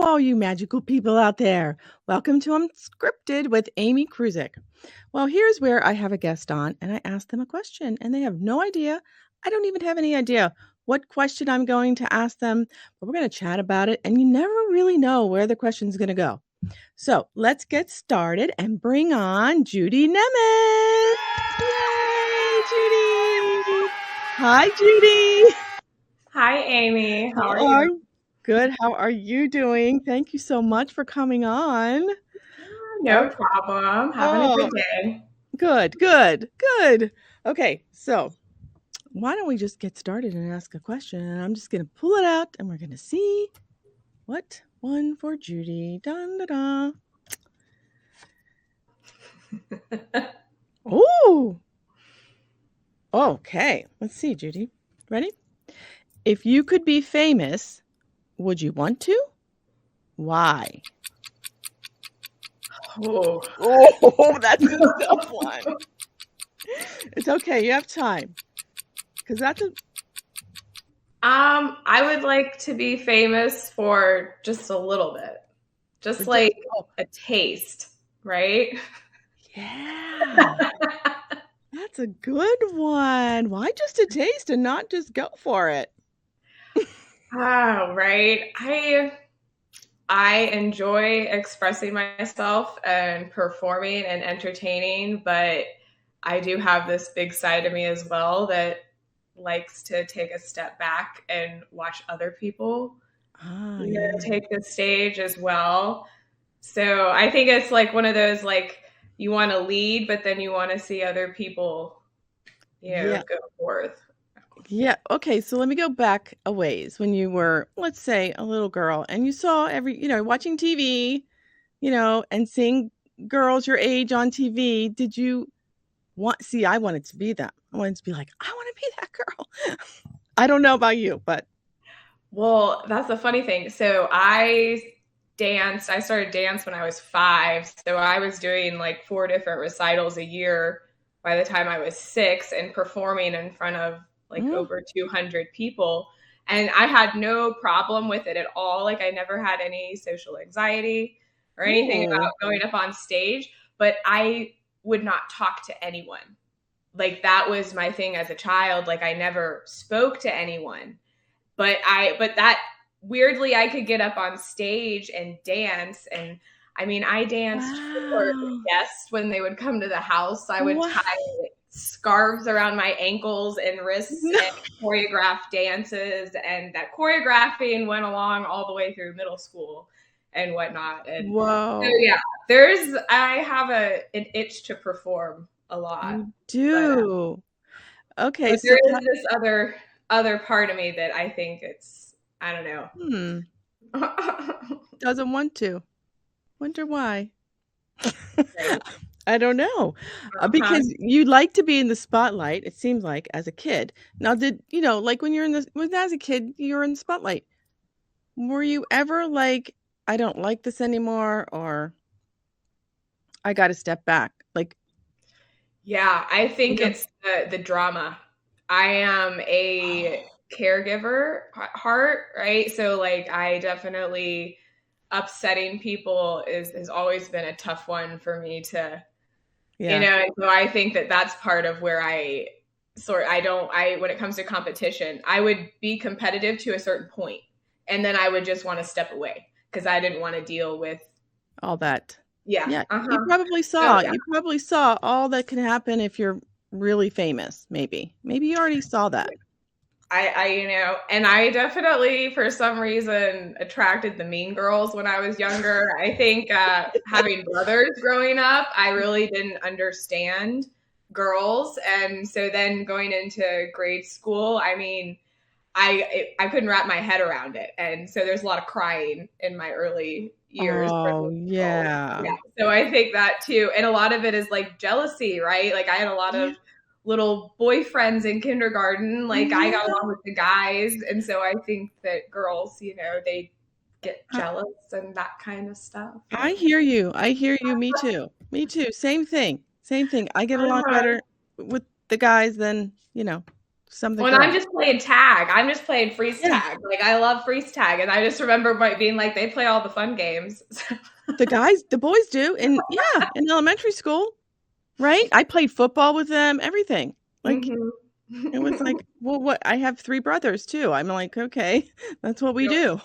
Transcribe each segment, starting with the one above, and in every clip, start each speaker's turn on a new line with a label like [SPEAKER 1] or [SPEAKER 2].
[SPEAKER 1] all you magical people out there. Welcome to Unscripted with Amy Kruzic. Well, here's where I have a guest on and I ask them a question and they have no idea. I don't even have any idea what question I'm going to ask them, but we're going to chat about it and you never really know where the question's going to go. So let's get started and bring on Judy Nemeth. Yay, Judy. Hi, Judy.
[SPEAKER 2] Hi, Amy. How are you?
[SPEAKER 1] Good. How are you doing? Thank you so much for coming on.
[SPEAKER 2] No problem. Having a good day.
[SPEAKER 1] Good. Okay, so why don't we just get started and ask a question? And I'm just going to pull it out and we're going to see what one for Judy. Dun, da, da. Oh, okay. Let's see, Judy. Ready? If you could be famous, would you want to? Why?
[SPEAKER 2] Oh,
[SPEAKER 1] That's a tough one. It's okay. You have time. Because that's a...
[SPEAKER 2] I would like to be famous for just a little bit. Just like a taste, right?
[SPEAKER 1] Yeah. That's a good one. Why just a taste and not just go for it?
[SPEAKER 2] Oh, right. I enjoy expressing myself and performing and entertaining, but I do have this big side of me as well that likes to take a step back and watch other people take the stage as well. So I think it's like one of those, like, you want to lead, but then you want to see other people, go forth.
[SPEAKER 1] Yeah. Okay. So let me go back a ways when you were, let's say, a little girl and you saw watching TV, and seeing girls your age on TV. Did you I wanted to be that. I wanted to be like, I want to be that girl. I don't know about you, but.
[SPEAKER 2] Well, that's the funny thing. So I started dance when I was 5. So I was doing like 4 different recitals a year by the time I was 6 and performing in front of over 200 people. And I had no problem with it at all. Like, I never had any social anxiety or anything about going up on stage, but I would not talk to anyone. Like, that was my thing as a child. Like, I never spoke to anyone, but that weirdly, I could get up on stage and dance. And I mean, I danced for guests when they would come to the house. I would tie scarves around my ankles and wrists and choreograph dances, and that choreographing went along all the way through middle school and whatnot. And
[SPEAKER 1] whoa.
[SPEAKER 2] So yeah, I have an itch to perform a lot.
[SPEAKER 1] You do. Okay.
[SPEAKER 2] But there is this other part of me that I think I don't know.
[SPEAKER 1] Doesn't want to. Wonder why. Right. I don't know. Because you like to be in the spotlight, it seems like, as a kid. Now, like when as a kid, you were in the spotlight. Were you ever like, I don't like this anymore, or I got to step back? Like,
[SPEAKER 2] yeah, I think it's the drama. I am a caregiver at heart, right? So like, I definitely, upsetting people has always been a tough one for me to, and so I think that's part of where when it comes to competition, I would be competitive to a certain point, and then I would just want to step away because I didn't want to deal with all that. Yeah.
[SPEAKER 1] You probably saw all that can happen if you're really famous. Maybe you already saw that.
[SPEAKER 2] And I definitely, for some reason, attracted the mean girls when I was younger. I think having brothers growing up, I really didn't understand girls. And so then going into grade school, I mean, I couldn't wrap my head around it. And so there's a lot of crying in my early years.
[SPEAKER 1] Oh, yeah.
[SPEAKER 2] So I think that too. And a lot of it is like jealousy, right? Like, I had a lot of little boyfriends in kindergarten. Like, I got along with the guys. And so I think that girls, they get jealous and that kind of stuff.
[SPEAKER 1] I hear you. Me too. Same thing. I get along better with the guys than, Some of the
[SPEAKER 2] When I'm
[SPEAKER 1] girls.
[SPEAKER 2] just playing tag, I'm just playing freeze
[SPEAKER 1] Yeah.
[SPEAKER 2] tag. Like I love freeze tag, and I just remember being like, they play all the fun games.
[SPEAKER 1] The boys do, and yeah, in elementary school, right? I played football with them, everything. Like,
[SPEAKER 2] Mhm.
[SPEAKER 1] it was like, well, what? I have 3 brothers too. I'm like, okay, that's what we
[SPEAKER 2] Yep.
[SPEAKER 1] do.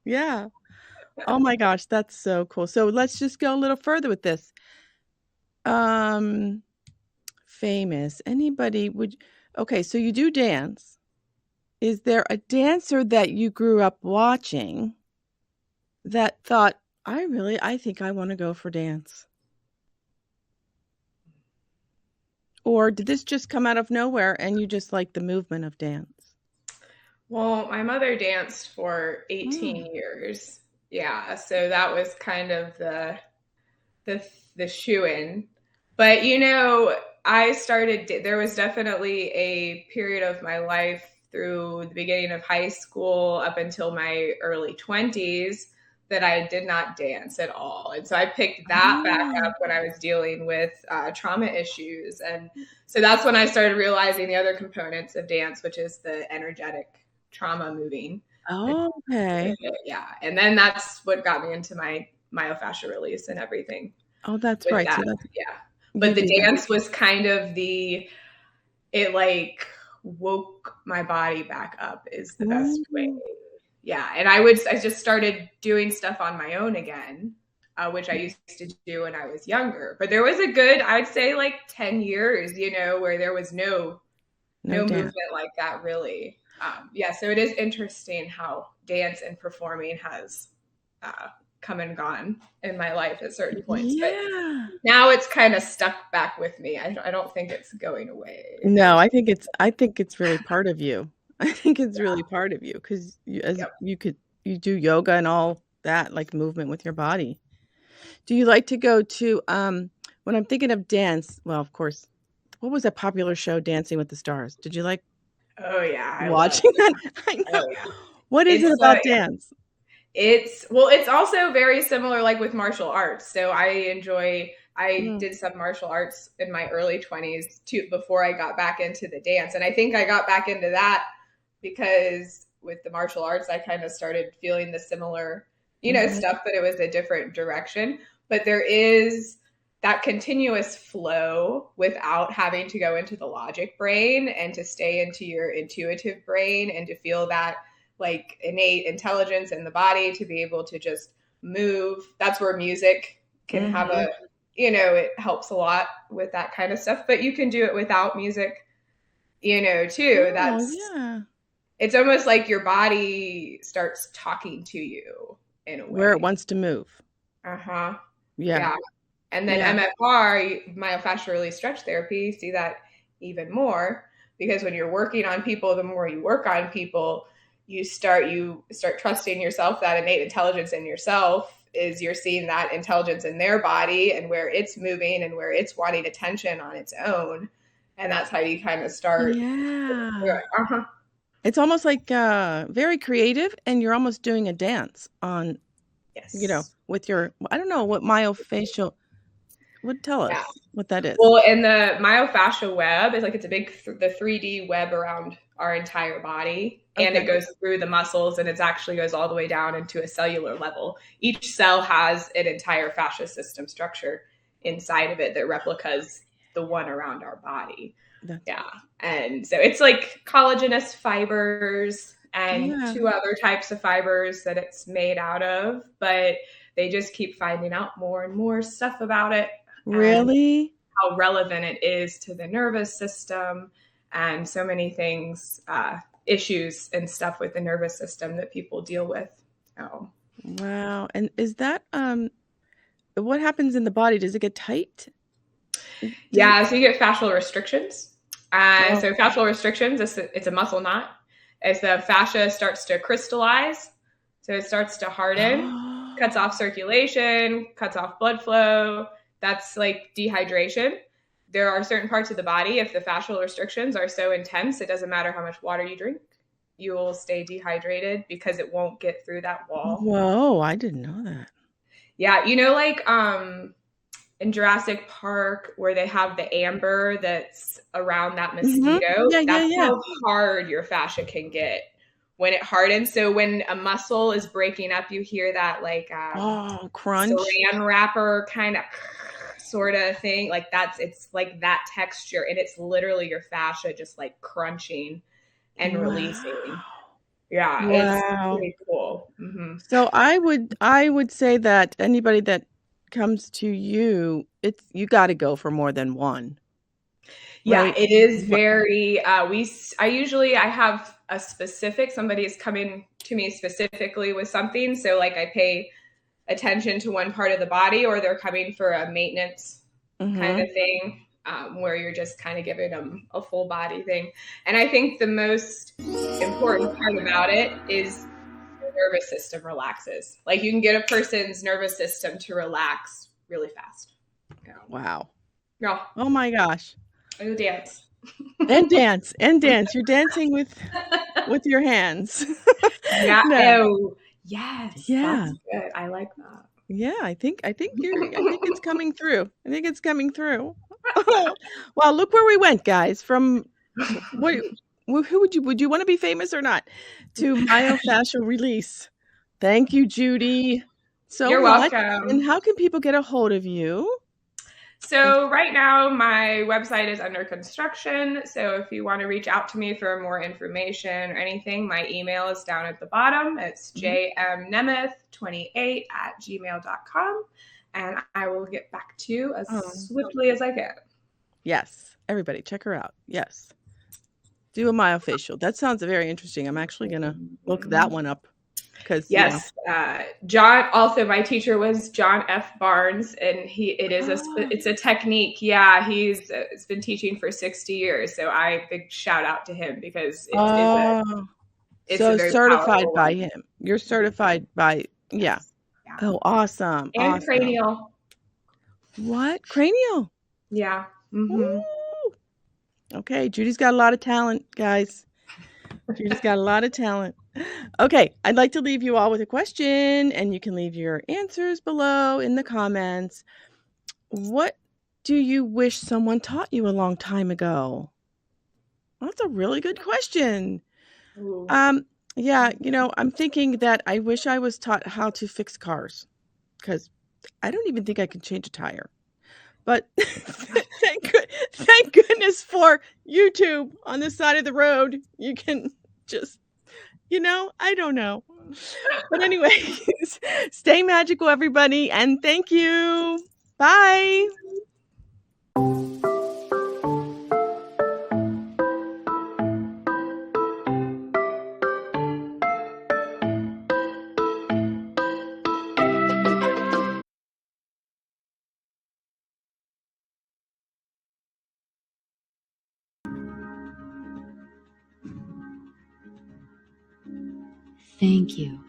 [SPEAKER 1] Yeah. Oh my gosh, that's so cool. So let's just go a little further with this. Um, famous. Anybody would Okay, so you do dance. Is there a dancer that you grew up watching that thought, I think I wanna go for dance? Or did this just come out of nowhere and you just like the movement of dance?
[SPEAKER 2] Well, my mother danced for 18
[SPEAKER 1] Mm.
[SPEAKER 2] years. Yeah, so that was kind of the the shoe-in. But I started there was definitely a period of my life through the beginning of high school up until my early 20s that I did not dance at all. And so I picked that back
[SPEAKER 1] Oh.
[SPEAKER 2] up when I was dealing with trauma issues. And so that's when I started realizing the other components of dance, which is the energetic trauma moving.
[SPEAKER 1] Okay.
[SPEAKER 2] Yeah. And then that's what got me into my myofascial release and everything
[SPEAKER 1] Oh, that's
[SPEAKER 2] with
[SPEAKER 1] right.
[SPEAKER 2] that.
[SPEAKER 1] So that's
[SPEAKER 2] Yeah.
[SPEAKER 1] you
[SPEAKER 2] But the
[SPEAKER 1] do that.
[SPEAKER 2] dance was kind of it like woke my body back up is the best way.
[SPEAKER 1] Ooh.
[SPEAKER 2] Yeah. And I just started doing stuff on my own again, which I used to do when I was younger. But there was a good, I'd say like 10 years, where there was
[SPEAKER 1] No
[SPEAKER 2] no
[SPEAKER 1] dance.
[SPEAKER 2] movement like that really. Yeah, so it is interesting how dance and performing has uh, come and gone in my life at certain points, but
[SPEAKER 1] Yeah.
[SPEAKER 2] now it's kind of stuck back with me. I don't think it's going away.
[SPEAKER 1] No, I think it's really part of you. I think it's really part of you 'cause
[SPEAKER 2] Yep.
[SPEAKER 1] you do yoga and all that, like, movement with your body. Do you like to go to, when I'm thinking of dance, well, of course, what was that popular show, Dancing with the Stars? Did you like
[SPEAKER 2] Oh yeah, I love.
[SPEAKER 1] watching that? I know.
[SPEAKER 2] Oh yeah,
[SPEAKER 1] What is it
[SPEAKER 2] it's
[SPEAKER 1] about dance?
[SPEAKER 2] it's also very similar, like with martial arts. So I
[SPEAKER 1] Mm,
[SPEAKER 2] did some martial arts in my early 20s too before I got back into the dance, and I think I got back into that because with the martial arts, I kind of started feeling the similar,
[SPEAKER 1] mhm.
[SPEAKER 2] stuff, but it was a different direction. But there is that continuous flow without having to go into the logic brain and to stay into your intuitive brain and to feel that like innate intelligence in the body to be able to just move. That's where music can have
[SPEAKER 1] Mhm.
[SPEAKER 2] it helps a lot with that kind of stuff, but you can do it without music, too.
[SPEAKER 1] Oh,
[SPEAKER 2] That's
[SPEAKER 1] yeah.
[SPEAKER 2] It's almost like your body starts talking to you in a
[SPEAKER 1] Where it
[SPEAKER 2] way.
[SPEAKER 1] wants to move.
[SPEAKER 2] Uh-huh.
[SPEAKER 1] Yeah.
[SPEAKER 2] Yeah. And then
[SPEAKER 1] Yeah.
[SPEAKER 2] MFR, myofascial release stretch therapy, see that even more because when you're working on people, the more you work on people, you start trusting yourself, that innate intelligence in yourself is you're seeing that intelligence in their body and where it's moving and where it's wanting attention on its own. And that's how you kind of start.
[SPEAKER 1] Yeah.
[SPEAKER 2] Uh-huh.
[SPEAKER 1] It's almost like, very creative, and you're almost doing a dance on,
[SPEAKER 2] Yes.
[SPEAKER 1] with your I don't know what myofascial would tell
[SPEAKER 2] Yeah.
[SPEAKER 1] us what that is.
[SPEAKER 2] Well, and the myofascial web is like it's a big the 3D web around our entire body, and it
[SPEAKER 1] Okay.
[SPEAKER 2] goes through the muscles, and it actually goes all the way down into a cellular level. Each cell has an entire fascia system structure inside of it that replicas the one around our body.
[SPEAKER 1] That's
[SPEAKER 2] Yeah, and so it's like collagenous fibers and
[SPEAKER 1] yeah.
[SPEAKER 2] two other types of fibers that it's made out of, but they just keep finding out more and more stuff about it. And
[SPEAKER 1] Really?
[SPEAKER 2] how relevant it is to the nervous system and so many things, issues and stuff with the nervous system that people deal with. Oh,
[SPEAKER 1] Wow, and is that, what happens in the body? Does it get tight? Does it
[SPEAKER 2] yeah. So you get fascial restrictions.
[SPEAKER 1] Oh.
[SPEAKER 2] So fascial restrictions, it's a muscle knot. As the fascia starts to crystallize, so it starts to harden, cuts
[SPEAKER 1] Oh.
[SPEAKER 2] off circulation, cuts off blood flow. That's like dehydration. There are certain parts of the body, if the fascial restrictions are so intense, it doesn't matter how much water you drink, you will stay dehydrated because it won't get through that wall.
[SPEAKER 1] Whoa, I didn't know that.
[SPEAKER 2] Yeah, like in Jurassic Park where they have the amber that's around that
[SPEAKER 1] Mhm.
[SPEAKER 2] mosquito.
[SPEAKER 1] Yeah, yeah,
[SPEAKER 2] That's
[SPEAKER 1] yeah.
[SPEAKER 2] how hard your fascia can get when it hardens. So when a muscle is breaking up, you hear that like
[SPEAKER 1] Oh, crunch.
[SPEAKER 2] saran wrapper kind of sort of thing. Like it's like that texture, and it's literally your fascia just like crunching and releasing.
[SPEAKER 1] Wow.
[SPEAKER 2] Yeah, it's
[SPEAKER 1] Wow.
[SPEAKER 2] pretty cool. Mm-hmm.
[SPEAKER 1] So I would say that anybody that comes to you, it's you gotta go for more than one,
[SPEAKER 2] Yeah,
[SPEAKER 1] right?
[SPEAKER 2] it is
[SPEAKER 1] What
[SPEAKER 2] very I have a specific somebody is coming to me specifically with something, so like I pay attention to one part of the body, or they're coming for a maintenance kind
[SPEAKER 1] Mhm.
[SPEAKER 2] of thing, where you're just kind of giving them a full body thing. And I think the most important part about it is your nervous system relaxes. Like you can get a person's nervous system to relax really fast. Yeah.
[SPEAKER 1] Wow.
[SPEAKER 2] No,
[SPEAKER 1] Oh my gosh.
[SPEAKER 2] I go dance.
[SPEAKER 1] And dance, and dance. You're dancing with your hands.
[SPEAKER 2] Yeah.
[SPEAKER 1] No.
[SPEAKER 2] Oh, yes.
[SPEAKER 1] Yeah.
[SPEAKER 2] That's good. I like that.
[SPEAKER 1] Yeah, I think it's coming through. I think it's coming through. Well, look where we went, guys, from what who would you wanna be famous or not? To myofascial release. Thank you, Judy, so
[SPEAKER 2] You're
[SPEAKER 1] much. And
[SPEAKER 2] welcome.
[SPEAKER 1] how can people get a hold of you? And
[SPEAKER 2] So right now my website is under construction. So if you want to reach out to me for more information or anything, my email is down at the bottom. It's
[SPEAKER 1] mhm.
[SPEAKER 2] jmnemeth28@gmail.com. And I will get back to you as
[SPEAKER 1] Oh,
[SPEAKER 2] swiftly as I can.
[SPEAKER 1] yes. Everybody check her out. Yes. Do a myofascial. That sounds very interesting. I'm actually gonna look that one up because
[SPEAKER 2] Yes, John. Also, my teacher was John F. Barnes, and
[SPEAKER 1] Oh,
[SPEAKER 2] it's a technique. Yeah, he's been teaching for 60 years. So big shout out to him because
[SPEAKER 1] oh.
[SPEAKER 2] it's a
[SPEAKER 1] So
[SPEAKER 2] very
[SPEAKER 1] certified
[SPEAKER 2] powerful
[SPEAKER 1] by
[SPEAKER 2] one.
[SPEAKER 1] him. You're certified by yeah.
[SPEAKER 2] Yes, yeah,
[SPEAKER 1] Oh, awesome,
[SPEAKER 2] and
[SPEAKER 1] awesome.
[SPEAKER 2] cranial.
[SPEAKER 1] What? Cranial?
[SPEAKER 2] Yeah. Mm-hmm.
[SPEAKER 1] Ooh. Okay, Judy's got a lot of talent, guys. Judy's got a lot of talent. Okay, I'd like to leave you all with a question, and you can leave your answers below in the comments. What do you wish someone taught you a long time ago? That's a really good question.
[SPEAKER 2] Ooh.
[SPEAKER 1] Um, yeah, I'm thinking that I wish I was taught how to fix cars because I don't even think I can change a tire. But thank goodness for YouTube on the side of the road. You can just, I don't know. But anyways, stay magical, everybody, and thank you. Bye.
[SPEAKER 3] Thank you.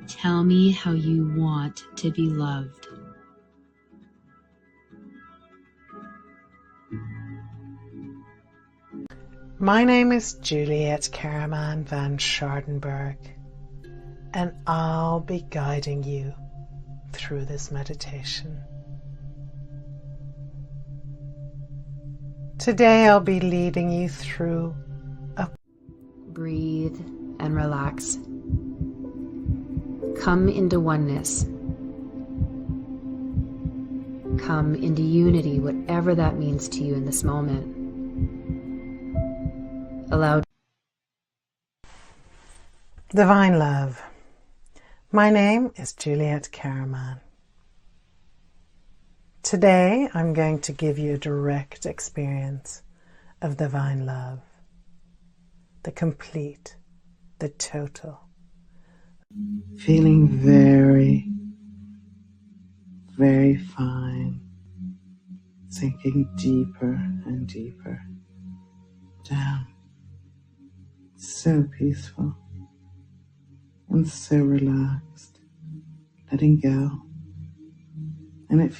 [SPEAKER 3] Tell me how you want to be loved.
[SPEAKER 4] My name is Juliet Karaman van Schardenberg, and I'll be guiding you through this meditation. Today I'll be leading you through
[SPEAKER 3] Breathe and relax. Come into oneness. Come into unity, whatever that means to you in this moment. Allow
[SPEAKER 4] Divine Love. My name is Juliet Karaman. Today I'm going to give you a direct experience of Divine Love, the complete, the total. Feeling very, very fine, sinking deeper and deeper down. So peaceful and so relaxed, letting go. And it